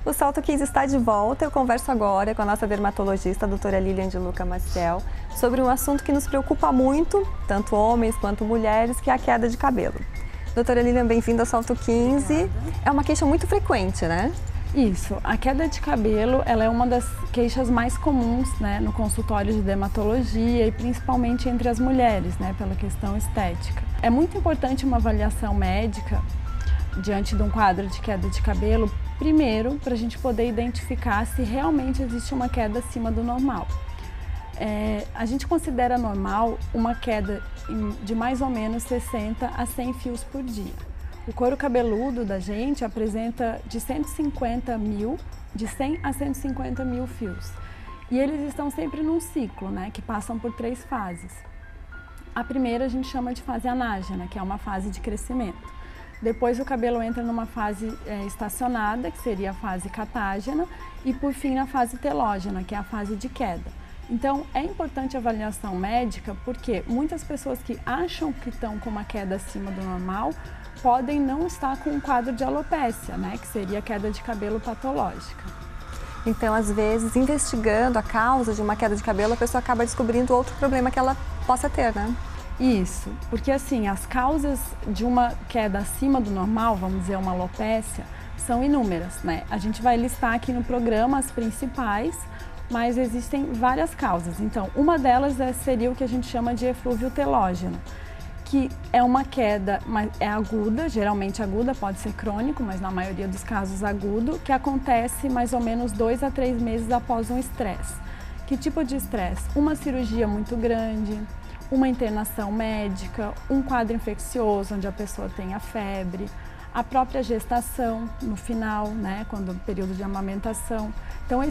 O Salto 15 está de volta. Eu converso agora com a nossa dermatologista, a doutora Lilian de Luca Maciel, sobre um assunto que nos preocupa muito, tanto homens quanto mulheres, que é a queda de cabelo. Doutora Lilian, bem-vinda ao Salto 15. Obrigada. É uma queixa muito frequente, né? Isso, a queda de cabelo ela é uma das queixas mais comuns, né, no consultório de dermatologia e principalmente entre as mulheres, né, pela questão estética. É muito importante uma avaliação médica diante de um quadro de queda de cabelo, primeiro para a gente poder identificar se realmente existe uma queda acima do normal. A gente considera normal uma queda de mais ou menos 60 a 100 fios por dia. O couro cabeludo da gente apresenta de 100 a 150 mil fios. E eles estão sempre num ciclo, né, que passam por 3 fases. A primeira a gente chama de fase anágena, que é uma fase de crescimento. Depois o cabelo entra numa fase estacionada, que seria a fase catágena, e por fim na fase telógena, que é a fase de queda. Então é importante a avaliação médica porque muitas pessoas que acham que estão com uma queda acima do normal podem não estar com um quadro de alopécia, né, que seria a queda de cabelo patológica. Então, às vezes, investigando a causa de uma queda de cabelo, a pessoa acaba descobrindo outro problema que ela possa ter, né? Isso, porque assim, as causas de uma queda acima do normal, vamos dizer uma alopécia, são inúmeras, né? A gente vai listar aqui no programa as principais, mas existem várias causas. Então, uma delas seria o que a gente chama de eflúvio telógeno, que é uma queda, mas é aguda, geralmente aguda, pode ser crônico, mas na maioria dos casos agudo, que acontece mais ou menos 2 a 3 meses após um estresse. Que tipo de estresse? Uma cirurgia muito grande, uma internação médica, um quadro infeccioso onde a pessoa tenha febre, a própria gestação no final, né, quando período de amamentação. Então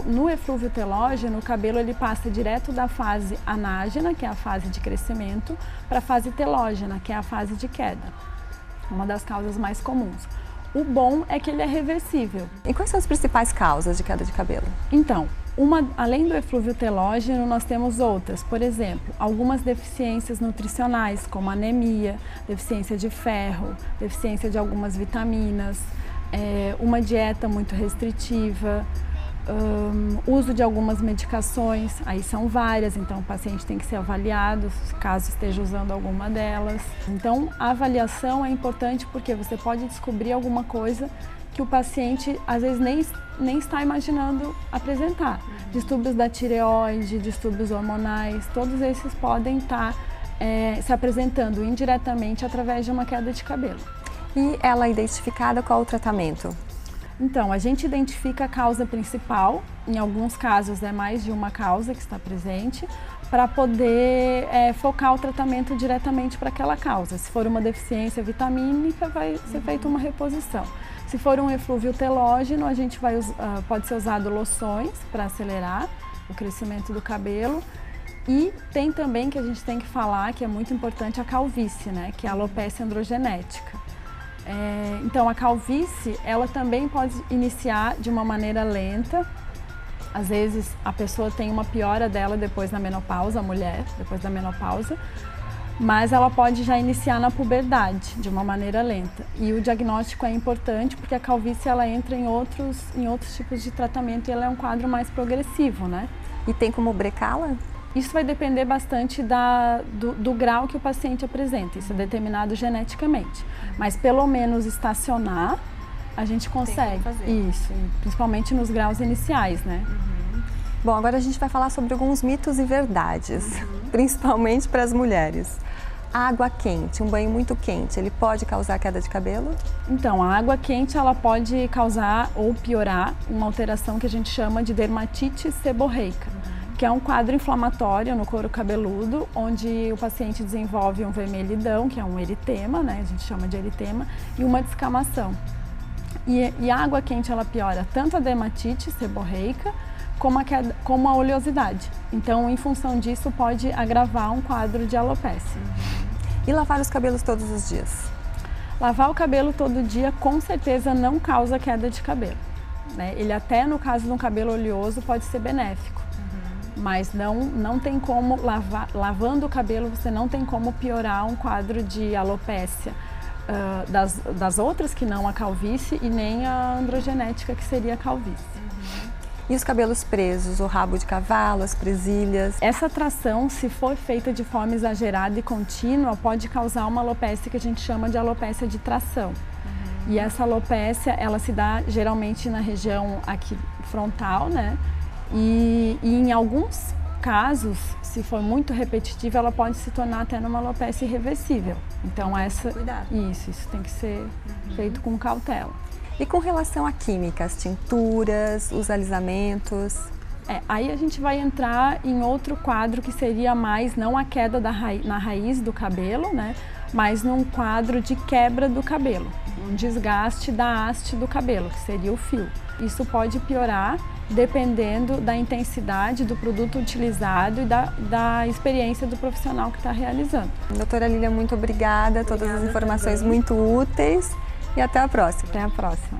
no eflúvio telógeno, o cabelo ele passa direto da fase anágena, que é a fase de crescimento, para a fase telógena, que é a fase de queda. Uma das causas mais comuns. O bom é que ele é reversível. E quais são as principais causas de queda de cabelo? Então, além do eflúvio telógeno, nós temos outras. Por exemplo, algumas deficiências nutricionais, como anemia, deficiência de ferro, deficiência de algumas vitaminas, uma dieta muito restritiva, uso de algumas medicações, aí são várias, então o paciente tem que ser avaliado caso esteja usando alguma delas. Então a avaliação é importante porque você pode descobrir alguma coisa que o paciente às vezes nem está imaginando apresentar. Distúrbios da tireoide, distúrbios hormonais, todos esses podem estar se apresentando indiretamente através de uma queda de cabelo. E ela é identificada, qual o tratamento? Então, a gente identifica a causa principal, em alguns casos é mais de uma causa que está presente, para poder focar o tratamento diretamente para aquela causa. Se for uma deficiência vitamínica, vai ser feita uma reposição. Se for um eflúvio telógeno, a gente pode ser usado loções para acelerar o crescimento do cabelo. E tem também que a gente tem que falar, que é muito importante, a calvície, né, que é a alopecia androgenética. Então a calvície, ela também pode iniciar de uma maneira lenta. Às vezes a pessoa tem uma piora dela depois da menopausa, a mulher, depois da menopausa, mas ela pode já iniciar na puberdade, de uma maneira lenta. E o diagnóstico é importante porque a calvície ela entra em outros tipos de tratamento e ela é um quadro mais progressivo, né? E tem como brecá-la? Isso vai depender bastante do grau que o paciente apresenta, isso é determinado geneticamente. Mas pelo menos estacionar, a gente consegue. Isso, principalmente nos graus iniciais, né? Bom, agora a gente vai falar sobre alguns mitos e verdades, principalmente para as mulheres. A água quente, um banho muito quente, ele pode causar queda de cabelo? Então, a água quente ela pode causar ou piorar uma alteração que a gente chama de dermatite seborreica, que é um quadro inflamatório no couro cabeludo, onde o paciente desenvolve um vermelhidão, que é um eritema, né? A gente chama de eritema, e uma descamação. E a água quente ela piora tanto a dermatite seborreica como a oleosidade. Então, em função disso, pode agravar um quadro de alopecia. E lavar os cabelos todos os dias? Lavar o cabelo todo dia, com certeza, não causa queda de cabelo, né? Ele até, no caso de um cabelo oleoso, pode ser benéfico. Mas não tem como, lavando o cabelo, você não tem como piorar um quadro de alopécia. das outras, que não a calvície, e nem a androgenética, que seria a calvície. E os cabelos presos, o rabo de cavalo, as presilhas? Essa tração, se for feita de forma exagerada e contínua, pode causar uma alopécia que a gente chama de alopécia de tração. E essa alopécia, ela se dá geralmente na região aqui frontal, né? E em alguns casos, se for muito repetitiva, ela pode se tornar até numa alopécia irreversível. Então isso tem que ser feito com cautela. E com relação à química, as tinturas, os alisamentos? Aí a gente vai entrar em outro quadro que seria mais não a queda na raiz do cabelo, né? Mas num quadro de quebra do cabelo, um desgaste da haste do cabelo, que seria o fio. Isso pode piorar dependendo da intensidade do produto utilizado e da experiência do profissional que está realizando. Doutora Lília, muito obrigada, todas as informações muito úteis, e até a próxima. Até a próxima.